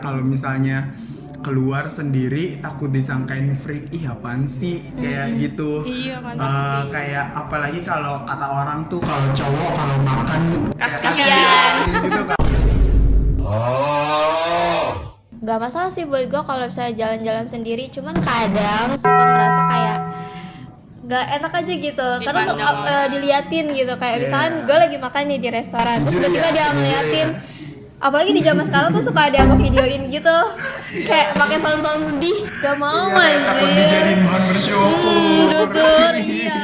Kalau misalnya keluar sendiri takut disangkain freak, ih apaan sih kayak gitu. Iya, mantap sih. Kayak apalagi kalau kata orang tuh kalau cowok kalau makan kayak Kasian. gitu kan. Gak masalah sih buat gue kalau misalnya jalan-jalan sendiri, cuman kadang suka ngerasa kayak gak enak aja gitu karena tuh diliatin gitu kayak misalkan gue lagi makan nih di restoran terus Jujur tiba-tiba ya, dia jujur ngeliatin, ya. apalagi di zaman sekarang tuh suka ada yang ngevideoin gitu kayak pakai sound-sound sedih, gak mau Iya, takut anjir. dijadiin bahan bersyukur. Jujur, iya.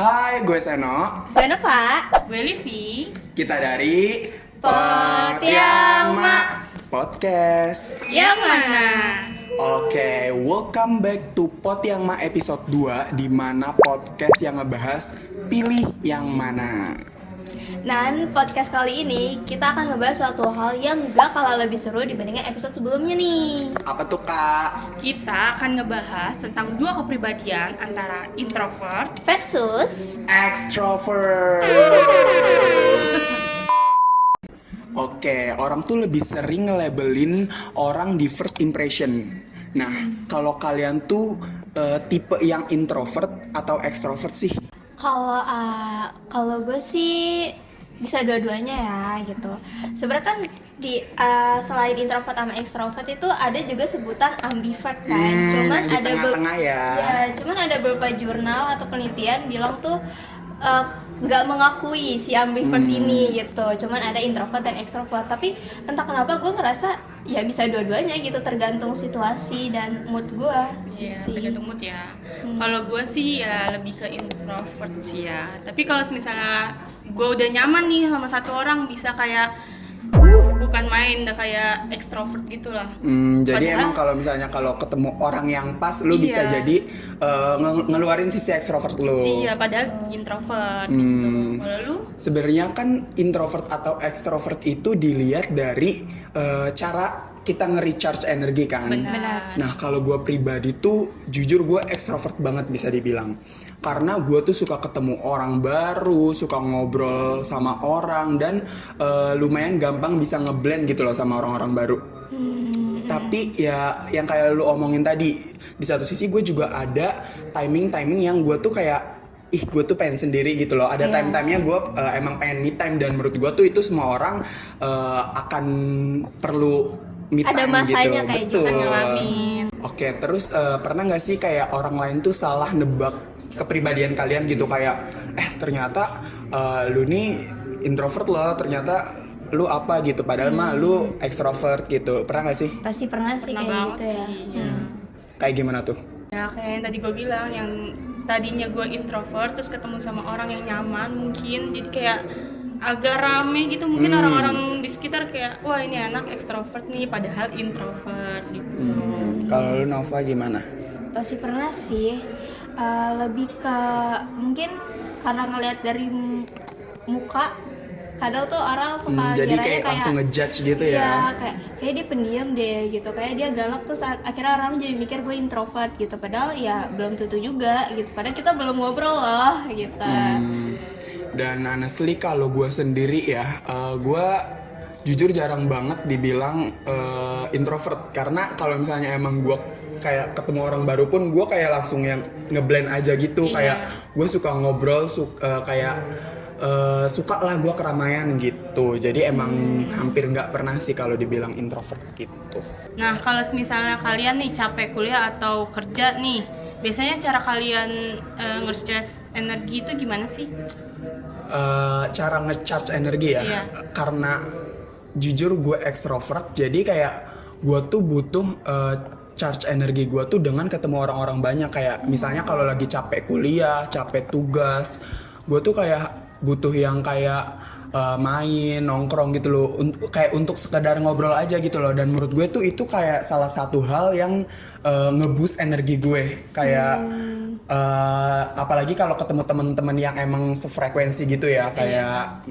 Hai, gue Seno. Gak Pak. Gue Livi. Kita dari Pot yang Podcast. Yang mana? Oke, welcome back to Pot yang episode 2, di mana podcast yang ngebahas pilih yang mana. Dan podcast kali ini kita akan ngebahas suatu hal yang gak kalah lebih seru dibandingkan episode sebelumnya nih. Apa tuh, Kak? Kita akan ngebahas tentang dua kepribadian antara introvert Versus Extrovert. Oke, orang tuh lebih sering nge-labelin orang di first impression. Nah, kalau kalian tuh tipe yang introvert atau extrovert sih? kalau gue sih bisa dua-duanya ya gitu. Sebenarnya kan di selain introvert sama extrovert itu ada juga sebutan ambivert kan. Cuman di ada tengah-tengah ya. cuman ada beberapa jurnal atau penelitian bilang tuh nggak mengakui si ambivert ini gitu. Cuman ada introvert dan extrovert. Tapi entah kenapa gue ngerasa ya bisa dua-duanya gitu, tergantung situasi dan mood gue. ya, Gitu sih. tergantung mood ya. Kalau gue sih ya lebih ke introvert sih ya. Tapi kalau misalnya gue udah nyaman nih sama satu orang, bisa kayak bukan main, udah kayak extrovert gitulah. Jadi Padahal- emang kalau misalnya kalau ketemu orang yang pas, lu bisa Iya. jadi ngeluarin sisi extrovert lu. Iya, padahal introvert gitu. Kalau lu? Sebenarnya kan introvert atau extrovert itu dilihat dari cara kita nge-recharge energi kan. Benar. Nah, kalau gue pribadi tuh jujur gue extrovert banget bisa dibilang. Karena gue tuh suka ketemu orang baru, suka ngobrol sama orang, dan lumayan gampang bisa ngeblend gitu loh sama orang-orang baru. Tapi ya yang kayak lu omongin tadi, di satu sisi gue juga ada timing yang gue tuh kayak gue tuh pengen sendiri gitu loh. Ada time-timenya gue emang pengen me time, dan menurut gue tuh itu semua orang akan perlu me time Ada masanya gitu. kayak Betul. gitu. Ngalamin. Oke, terus pernah nggak sih kayak orang lain tuh salah nebak kepribadian kalian gitu, kayak ternyata lu nih introvert loh, ternyata lu apa gitu, padahal mah lu extrovert gitu. Pernah nggak sih? Pasti pernah sih Pernah kayak banget gitu ya. sih, ya. Kayak gimana tuh? Ya kayak yang tadi gue bilang, yang tadinya gue introvert terus ketemu sama orang yang nyaman mungkin, jadi kayak agak rame gitu, mungkin orang-orang di sekitar kayak wah ini anak ekstrovert nih padahal introvert gitu. Kalau lu Nova gimana? Pasti pernah sih. Lebih ke mungkin karena ngelihat dari muka, kadang tuh orang suka Jadi kiranya kayak langsung ngejudge gitu iya, ya? kayak dia pendiam deh gitu, kayak dia galak, terus akhirnya orang jadi mikir gue introvert gitu, padahal ya belum tentu juga gitu, padahal kita belum ngobrol loh gitu. Dan honestly kalau gue sendiri ya, gue jujur jarang banget dibilang introvert. Karena kalau misalnya emang gue kayak ketemu orang baru pun, gue kayak langsung yang ngeblend aja gitu. Iya. Kayak gue suka ngobrol, kayak suka lah gue keramaian gitu. Jadi emang hampir nggak pernah sih kalau dibilang introvert gitu. Nah kalau misalnya kalian nih capek kuliah atau kerja nih, biasanya cara kalian nge-recharge energi itu gimana sih? Cara nge-charge energi ya. Iya. Karena jujur gue extrovert, jadi kayak gue tuh butuh charge energi gue tuh dengan ketemu orang-orang banyak. Kayak misalnya kalau lagi capek kuliah, capek tugas, gue tuh kayak butuh yang kayak main, nongkrong gitu loh, kayak untuk sekedar ngobrol aja gitu loh. Dan menurut gue tuh itu kayak salah satu hal yang nge-boost energi gue. Kayak apalagi kalau ketemu teman-teman yang emang sefrekuensi gitu ya, kayak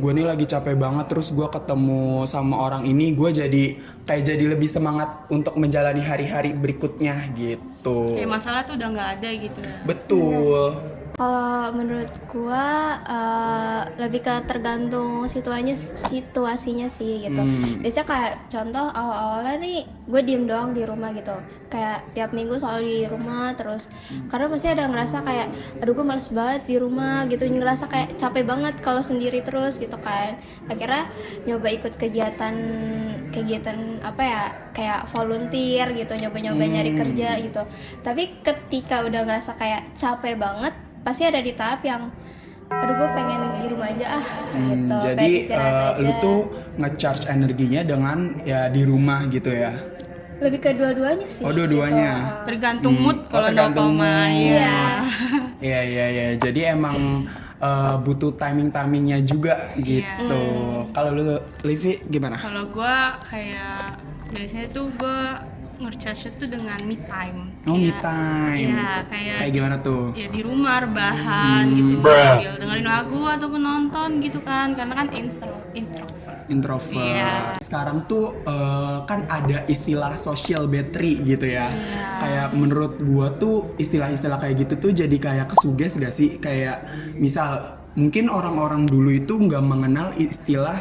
gue nih lagi capek banget, terus gue ketemu sama orang ini, gue jadi lebih semangat untuk menjalani hari-hari berikutnya gitu. Kayak masalah tuh udah nggak ada gitu. Betul. Kalau menurut gua lebih ke tergantung situasinya sih gitu. Biasanya kayak contoh awal-awalnya nih gue diem doang di rumah gitu. Kayak tiap minggu selalu di rumah terus. Karena pasti ada ngerasa kayak aduh gue males banget di rumah gitu. Ngerasa kayak capek banget kalau sendiri terus gitu kan. Akhirnya nyoba ikut kegiatan apa ya, kayak volunteer gitu, nyoba-nyoba nyari kerja gitu. Tapi ketika udah ngerasa kayak capek banget, pasti ada di tahap yang aduh gue pengen di rumah aja gitu. Jadi pengen istirahat aja. lu tuh ngecharge energinya dengan ya di rumah gitu ya. Lebih ke dua-duanya sih. Oh, dua-duanya. gitu. Tergantung mood kalau tergantung Nopama mood. Iya. Iya. Jadi emang butuh timingnya juga gitu. Kalau lu Livi gimana? Kalau gue kayak biasanya tuh gue nge-charge tuh dengan me time. Oh, me time. Iya, kayak gimana tuh? ya di rumah rebahan gitu, sambil dengerin lagu ataupun nonton gitu kan, karena kan introvert. Introvert. Sekarang tuh kan ada istilah social battery gitu ya. Kayak menurut gua tuh istilah-istilah kayak gitu tuh jadi kayak kesuges gak sih? Kayak misal mungkin orang-orang dulu itu nggak mengenal istilah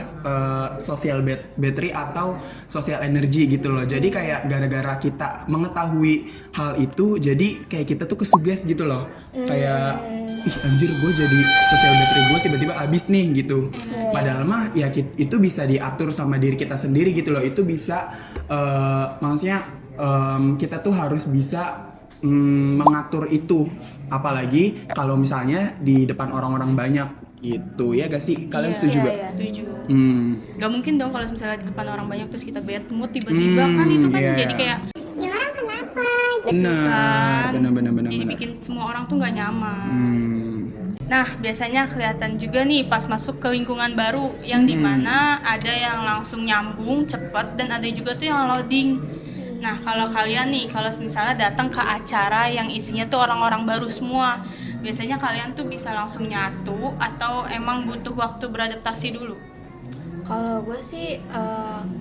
social battery atau social energy gitu loh. Jadi kayak gara-gara kita mengetahui hal itu, jadi kayak kita tuh kesuges gitu loh. Kayak ih anjir gue jadi social battery gue tiba-tiba habis nih gitu. Padahal mah ya itu bisa diatur sama diri kita sendiri gitu loh. Itu bisa maksudnya kita tuh harus bisa mengatur itu. Apalagi kalau misalnya di depan orang-orang banyak gitu ya gak sih? Kalian setuju gak? iya. Setuju. Gak mungkin dong kalau misalnya di depan orang banyak terus kita bad mood tiba-tiba kan itu kan iya. jadi kayak ya orang kenapa Benar, kan. benar. Jadi bikin semua orang tuh nggak nyaman. Nah, biasanya kelihatan juga nih pas masuk ke lingkungan baru yang dimana ada yang langsung nyambung cepet dan ada juga tuh yang loading. Nah, kalau kalian nih, kalau misalnya datang ke acara yang isinya tuh orang-orang baru semua, biasanya kalian tuh bisa langsung nyatu atau emang butuh waktu beradaptasi dulu? Kalau gue sih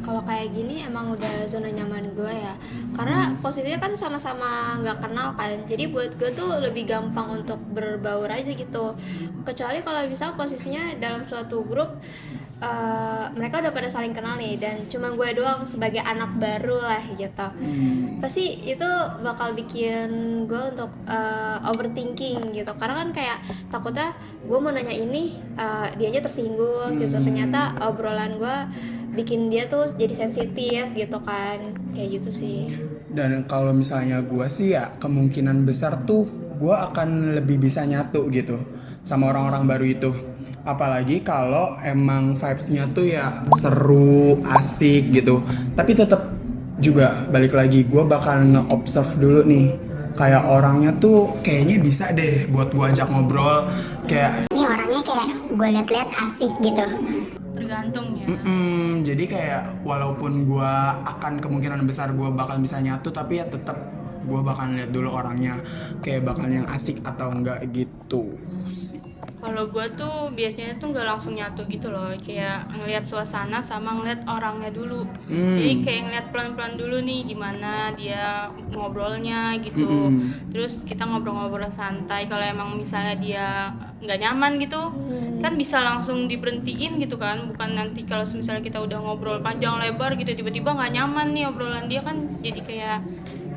kalau kayak gini emang udah zona nyaman gue ya, karena posisinya kan sama-sama nggak kenal kan, jadi buat gue tuh lebih gampang untuk berbaur aja gitu. Kecuali kalau bisa posisinya dalam suatu grup mereka udah pada saling kenal nih dan cuma gue doang sebagai anak baru lah gitu. Pasti itu bakal bikin gue untuk overthinking gitu, karena kan kayak takutnya gue mau nanya ini dianya tersinggung gitu, ternyata obrolan gue bikin dia tuh jadi sensitif gitu kan, kayak gitu sih. Dan kalau misalnya gue sih ya kemungkinan besar tuh gue akan lebih bisa nyatu gitu sama orang-orang baru itu. Apalagi kalau emang vibes-nya tuh ya seru, asik gitu. Tapi tetap juga balik lagi gue bakal nge-observe dulu nih. Kayak orangnya tuh kayaknya bisa deh buat gue ajak ngobrol. Kayak ini orangnya kayak gue liat-liat asik gitu. Tergantung ya. jadi kayak walaupun gue akan kemungkinan besar gue bakal bisa nyatu, tapi ya tetap gue bakal lihat dulu orangnya kayak bakal yang asik atau enggak gitu sih. Kalau gue tuh biasanya tuh nggak langsung nyatu gitu loh, kayak ngelihat suasana sama ngelihat orangnya dulu. Jadi kayak ngelihat pelan-pelan dulu nih gimana dia ngobrolnya gitu. Terus kita ngobrol-ngobrol santai. Kalau emang misalnya dia nggak nyaman gitu, kan bisa langsung diberhentiin gitu kan. Bukan nanti kalau misalnya kita udah ngobrol panjang lebar gitu tiba-tiba nggak nyaman nih obrolan dia, kan jadi kayak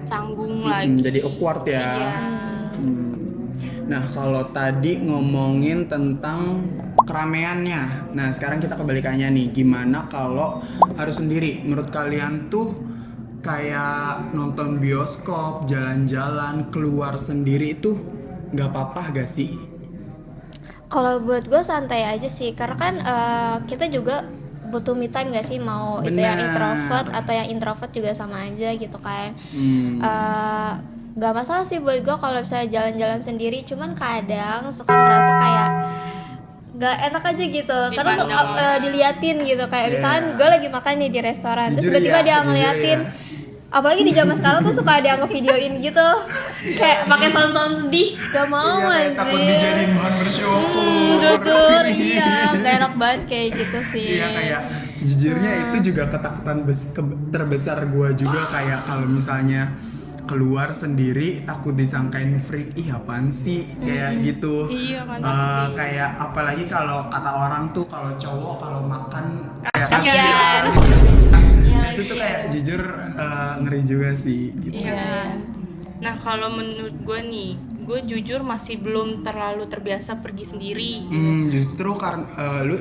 canggung lagi. Jadi awkward ya. Iya. Nah kalau tadi ngomongin tentang keramaiannya, nah sekarang kita kebalikannya nih, gimana kalau harus sendiri? Menurut kalian tuh kayak nonton bioskop, jalan-jalan, keluar sendiri itu nggak apa-apa gak sih? Kalau buat gue santai aja sih, karena kan kita juga butuh me time gak sih, mau itu yang Benar. introvert atau yang introvert juga sama aja gitu kan. Gak masalah sih buat gue kalau misalnya jalan-jalan sendiri, cuman kadang suka ngerasa kayak gak enak aja gitu, karena tuh Dipandang. diliatin gitu, kayak Yeah. misalkan gue lagi makan nih di restoran, terus Jujur tiba-tiba ya, dia jujur ngeliatin. ya. Apalagi di zaman sekarang tuh suka ada yang ngevideoin gitu, kayak pakai sound-sound sedih, gak mau Iya, kayak takut anjir. dijadiin bahan bersyukur. Jujur, iya, gak enak banget kayak gitu sih. Iya, kayak sejujurnya itu juga ketakutan terbesar gue juga, kayak kalau misalnya keluar sendiri takut disangkain freak, ih apaan sih kayak gitu. Iya kan, pasti. Kayak apalagi kalau kata orang tuh kalau cowok kalau makan kayak Kasian. nah itu tuh kayak jujur ngeri juga sih gitu. Iya. Nah kalau menurut gue nih, gue jujur masih belum terlalu terbiasa pergi sendiri. Justru karena lu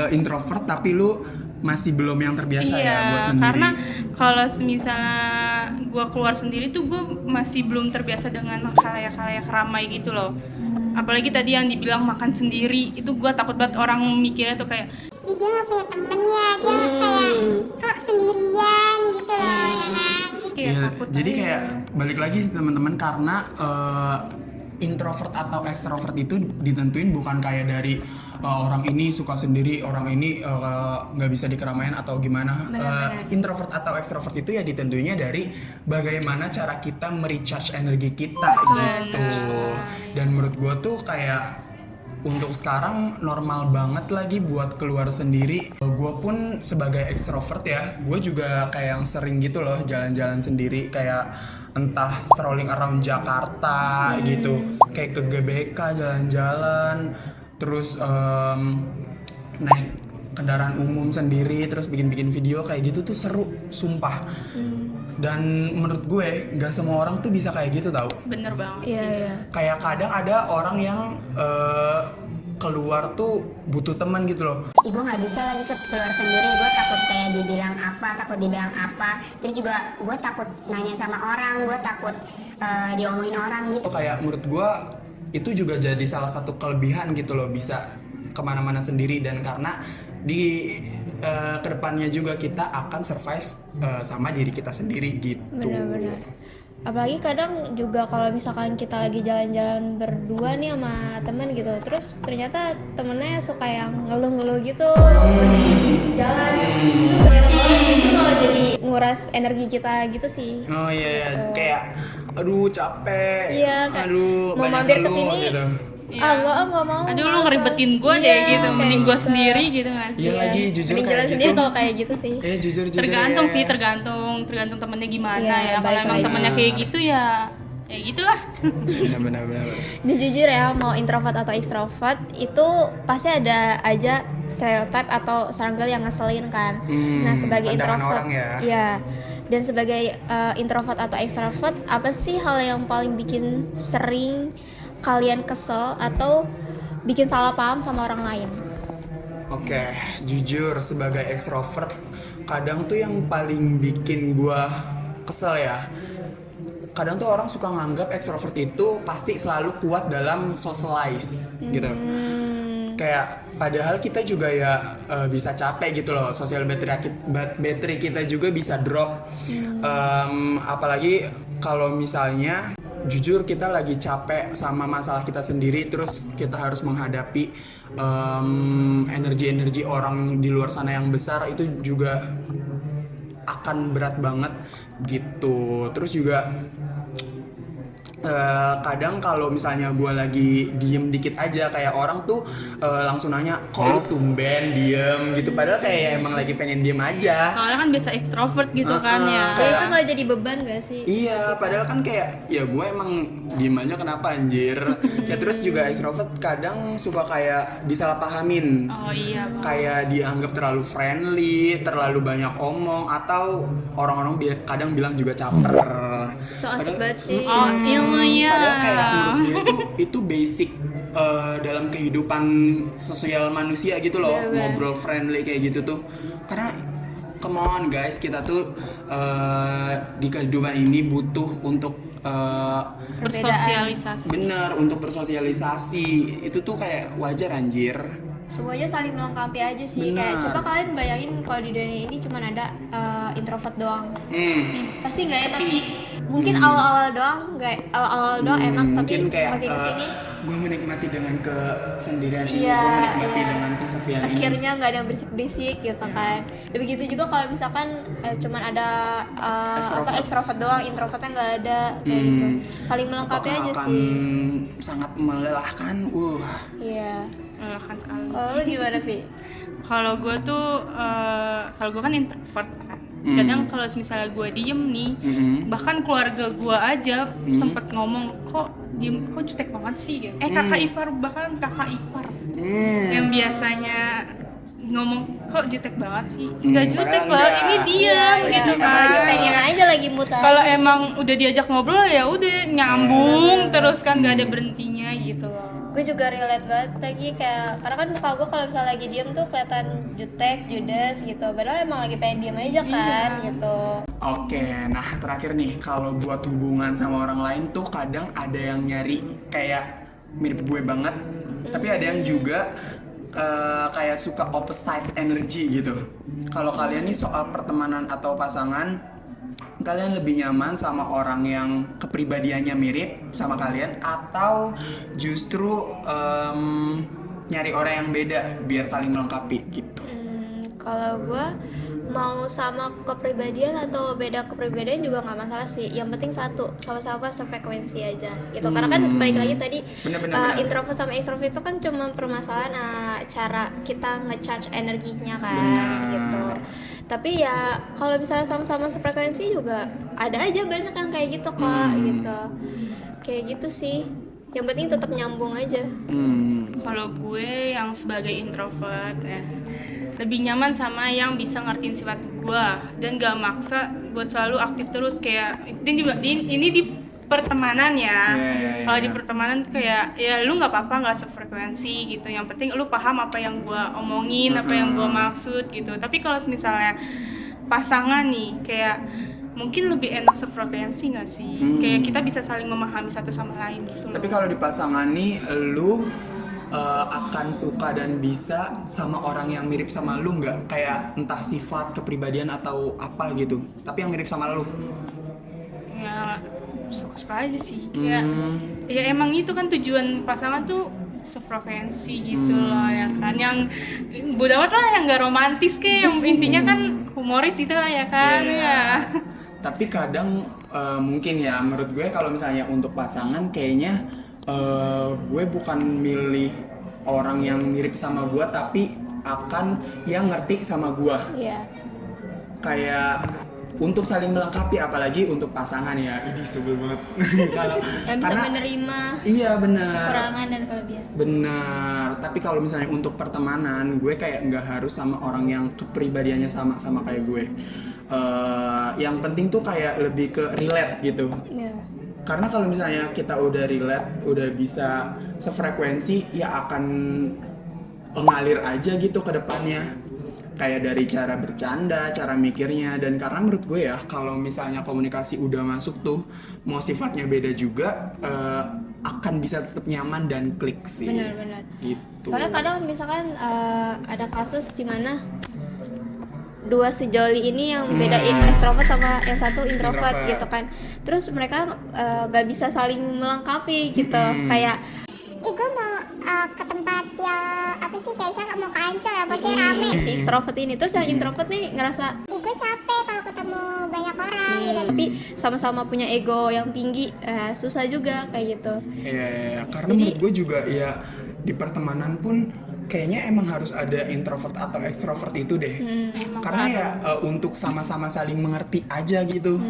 introvert tapi lu masih belum yang terbiasa ya buat sendiri. Karena kalau misalnya gue keluar sendiri tuh gue masih belum terbiasa dengan khalayak-khalayak ramai gitu loh. Apalagi tadi yang dibilang makan sendiri, itu gue takut banget orang mikirnya tuh kayak Dia nggak punya temennya, dia kayak kok sendirian gitu loh ya kan. kayak Iya, takut jadi aja. kayak balik lagi sih teman-teman karena introvert atau extrovert itu ditentuin bukan kayak dari orang ini suka sendiri, orang ini nggak bisa di keramaian atau gimana. Introvert atau extrovert itu ya ditentuinya dari bagaimana cara kita merecharge energi kita gitu. Dan menurut gue tuh kayak untuk sekarang normal banget lagi buat keluar sendiri. Gue pun sebagai extrovert ya, gue juga kayak yang sering gitu loh jalan-jalan sendiri, kayak entah strolling around Jakarta gitu, kayak ke GBK jalan-jalan, terus naik kendaraan umum sendiri, terus bikin-bikin video kayak gitu tuh seru, sumpah. Dan menurut gue nggak semua orang tuh bisa kayak gitu tau. Bener banget Iya, sih. iya. Kayak kadang ada orang yang keluar tuh butuh teman gitu loh. Ih, gue nggak bisa lagi keluar sendiri, gue takut kayak dibilang apa, takut dibilang apa. Terus juga gue takut nanya sama orang, gue takut diomongin orang gitu. Kayak menurut gue itu juga jadi salah satu kelebihan gitu loh, bisa kemana-mana sendiri. Dan karena di kedepannya juga kita akan survive sama diri kita sendiri gitu. Benar-benar. Apalagi kadang juga kalau misalkan kita lagi jalan-jalan berdua nih sama temen gitu, terus ternyata temennya suka yang ngeluh-ngeluh gitu di jalan, itu gak enak banget, justru malah jadi nguras energi kita gitu sih. Oh iya, iya. Kayak aduh capek, Iya, kayak aduh mau banyak mampir ke ngeluh sini, gitu. nggak mau. Aduh lu males. ngeribetin gue deh Iya, gitu, mending kayak gue gitu. sendiri gitu nggak sih? Iya lagi jujur Mending kayak jalan gitu. sendiri kalau kayak gitu sih. Jujur Tergantung ya. sih, tergantung temennya gimana Iya, ya. Kalau balik emang lagi. temennya kayak gitu ya gitulah. Benar. Dan jujur ya, mau introvert atau extrovert itu pasti ada aja stereotip atau struggle yang ngeselin kan. Nah sebagai pandangan introvert, orang ya. iya. Dan sebagai introvert atau extrovert, apa sih hal yang paling bikin sering kalian kesel atau bikin salah paham sama orang lain? Oke, jujur sebagai extrovert kadang tuh yang paling bikin gua kesel ya. Kadang tuh orang suka nganggap extrovert itu pasti selalu kuat dalam socialize gitu. Kayak padahal kita juga ya bisa capek gitu loh, sosial battery kita juga bisa drop. Apalagi kalau misalnya jujur kita lagi capek sama masalah kita sendiri, terus kita harus menghadapi energi-energi orang di luar sana yang besar, itu juga akan berat banget gitu. Terus juga kadang kalau misalnya gue lagi diem dikit aja, kayak orang tuh langsung nanya kok lu tumben diem gitu, padahal kayak emang lagi pengen diem aja. Soalnya kan biasa ekstrovert gitu kan ya. Jadi itu malah jadi beban gak sih? Iya, padahal kan kayak ya gue emang diem aja kenapa anjir. Ya terus juga extrovert kadang suka kayak disalahpahamin. Oh iya. Kayak dianggap terlalu friendly, terlalu banyak omong, atau orang-orang kadang bilang juga caper. So asik banget sih. Oh iya. Padahal kayak menurut gue tuh itu basic dalam kehidupan sosial manusia gitu loh, ngobrol friendly kayak gitu tuh. Karena come on guys, kita tuh di kehidupan ini butuh untuk Bersosialisasi. bener, untuk bersosialisasi. Itu tuh kayak wajar anjir. Semuanya saling melengkapi aja sih. Benar. Kayak coba kalian bayangin kalau di dunia ini cuma ada introvert doang, pasti nggak enak. Mungkin awal-awal doang enak, tapi Mungkin kayak makin kesini gue menikmati dengan kesendirian ini, Iya, gue menikmati iya. dengan kesepian ini. akhirnya nggak ada yang berisik-berisik gitu kan. Dan begitu juga kalau misalkan cuman ada ekstrovert doang, introvertnya nggak ada kayak gitu. Saling melengkapi Apakah aja akan sih. sangat melelahkan? Iya. Melelahkan sekali. Kalau lu gimana, Vi? Kalau gue tuh, kalau gue kan introvert kan. Kadang kalau misalnya gue diem nih, bahkan keluarga gue aja sempet ngomong, kok diem, kok jutek banget sih gitu. Kakak ipar, bahkan kakak ipar yang biasanya ngomong kok jutek banget sih, nggak jutek padahal loh, enggak. ini dia gitu Lagi kan. pengen aja lagi muter. Kalau emang udah diajak ngobrol ya udah nyambung terus kan, nggak ada berhentinya gitu loh. Gue juga relate banget lagi kayak, karena kan muka gue kalau misalnya lagi diem tuh kelihatan jutek, judes gitu, padahal emang lagi pengen diem aja kan gitu. Oke, nah terakhir nih, kalau buat hubungan sama orang lain tuh kadang ada yang nyari kayak mirip gue banget, tapi ada yang juga kayak suka opposite energy gitu. Kalau kalian nih soal pertemanan atau pasangan, kalian lebih nyaman sama orang yang kepribadiannya mirip sama kalian atau justru nyari orang yang beda biar saling melengkapi gitu? Kalau gue mau sama kepribadian atau beda kepribadian juga nggak masalah sih. Yang penting satu, sama-sama sefrekuensi aja gitu. Karena kan balik lagi tadi Bener. introvert sama extrovert itu kan cuma permasalahan cara kita nge-charge energinya kan Benar. gitu. Tapi ya kalau misalnya sama-sama sefrekuensi juga ada aja banyak yang kayak gitu kok gitu. Kayak gitu sih. Yang penting tetap nyambung aja. Kalau gue yang sebagai introvert ya, lebih nyaman sama yang bisa ngertiin sifat gue dan gak maksa buat selalu aktif terus. Kayak ini di pertemanan ya. Kalau di pertemanan kayak ya lu nggak apa-apa nggak sefrekuensi gitu. Yang penting lu paham apa yang gue omongin, apa yang gue maksud gitu. Tapi kalau misalnya pasangan nih kayak mungkin lebih enak sefrekuensi nggak sih? Kayak kita bisa saling memahami satu sama lain gitu. Tapi kalau di pasangan nih, lu akan suka dan bisa sama orang yang mirip sama lu nggak? Kayak entah sifat, kepribadian atau apa gitu. Tapi yang mirip sama lu. Ya suka-suka aja sih. Kayak ya emang itu kan tujuan pasangan tuh sefrekuensi gitu loh ya kan. Yang bodo amat lah yang nggak romantis kayak yang intinya kan humoris gitu lah ya kan. Ya. Tapi kadang mungkin ya menurut gue kalau misalnya untuk pasangan kayaknya gue bukan milih orang yang mirip sama gue, tapi akan yang ngerti sama gue. Iya. Kayak untuk saling melengkapi, apalagi untuk pasangan ya. Ini sebel banget. Kalau Yang bisa menerima iya benar. kekurangan dan kelebihan. Benar, tapi kalau misalnya untuk pertemanan, gue kayak nggak harus sama orang yang kepribadiannya sama kayak gue. Yang penting tuh kayak lebih ke relate gitu. Iya. Karena kalau misalnya kita udah relate, udah bisa sefrekuensi, ya akan ngalir aja gitu ke depannya. Kayak dari cara bercanda, cara mikirnya, dan karena menurut gue ya kalau misalnya komunikasi udah masuk tuh, mau sifatnya beda juga, akan bisa tetap nyaman dan klik sih. Benar-benar. Gitu. Soalnya kadang misalkan ada kasus di mana dua sejoli ini yang beda ekstrovert sama yang satu introvert gitu kan. Terus mereka gak bisa saling melengkapi gitu. Kayak Gue mau ke tempat yang apa sih, kayak misalnya mau ke Ancol apa sih rame. si ekstrovert ini, terus yang introvert nih ngerasa Gue capek kalau ketemu banyak orang gitu. tapi sama-sama punya ego yang tinggi, susah juga kayak gitu. Iya, karena menurut gue juga ya di pertemanan pun kayaknya emang harus ada introvert atau ekstrovert itu deh. Karena ya untuk sama-sama saling mengerti aja gitu.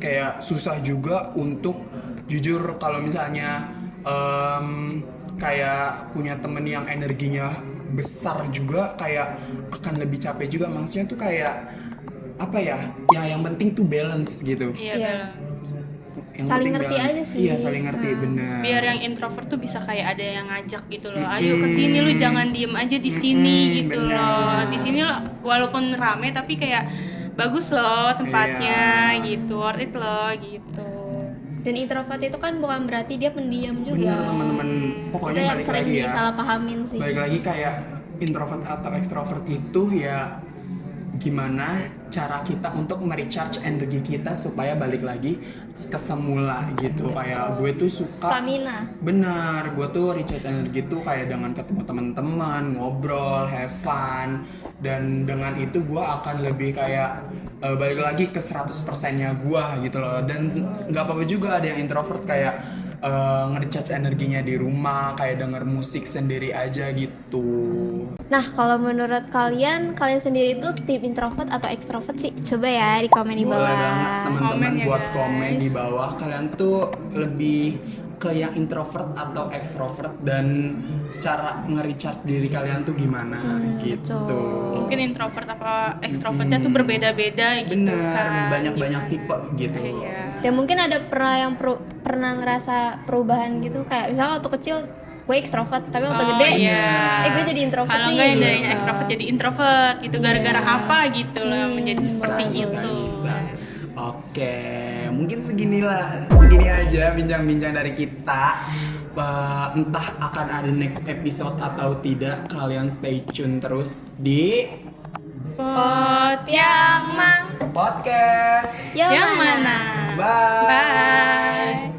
Kayak susah juga untuk jujur kalau misalnya kayak punya temen yang energinya besar juga, kayak akan lebih capek juga. Maksudnya tuh kayak apa ya? Ya yang penting tuh balance gitu. Iya. Iya. Yang Saling penting ngerti aja sih. Iya, saling ngerti, benar. Biar yang introvert tuh bisa kayak ada yang ngajak gitu loh. Ayo ke sini lu, jangan diem aja di sini gitu bener. loh. Di sini lo walaupun rame tapi kayak bagus loh tempatnya gitu. Worth it loh gitu. Dan introvert itu kan bukan berarti dia pendiam juga. Bener teman-teman, pokoknya Itu yang balik sering lagi ya. disalahpahamin sih. Balik lagi kayak introvert atau extrovert itu ya gimana cara kita untuk merecharge energi kita supaya balik lagi ke semula gitu. Kayak gue tuh suka Stamina. bener, gue tuh recharge energi tuh kayak dengan ketemu teman-teman, ngobrol, have fun, dan dengan itu gue akan lebih kayak balik lagi ke 100%-nya gue gitu loh. Dan nggak apa-apa juga ada yang introvert kayak nge-recharge energinya di rumah, kayak denger musik sendiri aja gitu. Nah, kalau menurut kalian sendiri itu tim introvert atau extrovert? extrovert sih? Coba ya di komen di Boleh bawah. banget teman-teman Komen ya, buat guys. komen di bawah kalian tuh lebih ke yang introvert atau extrovert dan cara nge-recharge diri kalian tuh gimana gitu. betul. Mungkin introvert apa extrovertnya tuh berbeda-beda gitu Bener, kan. banyak-banyak Gimana? tipe gitu. Iya. Ya mungkin ada pernah ngerasa perubahan gitu, kayak misalnya waktu kecil gue extrovert tapi waktu Oh, gede iya. gue jadi introvert Kalau nih enggak yang dari gitu. extrovert jadi introvert gitu gara-gara apa gitu loh menjadi seperti bagus. itu. Bisa. Oke, mungkin segini aja bincang-bincang dari kita. Entah akan ada next episode atau tidak, kalian stay tune terus di Pot yang podcast. Yang mana? Bye. Bye.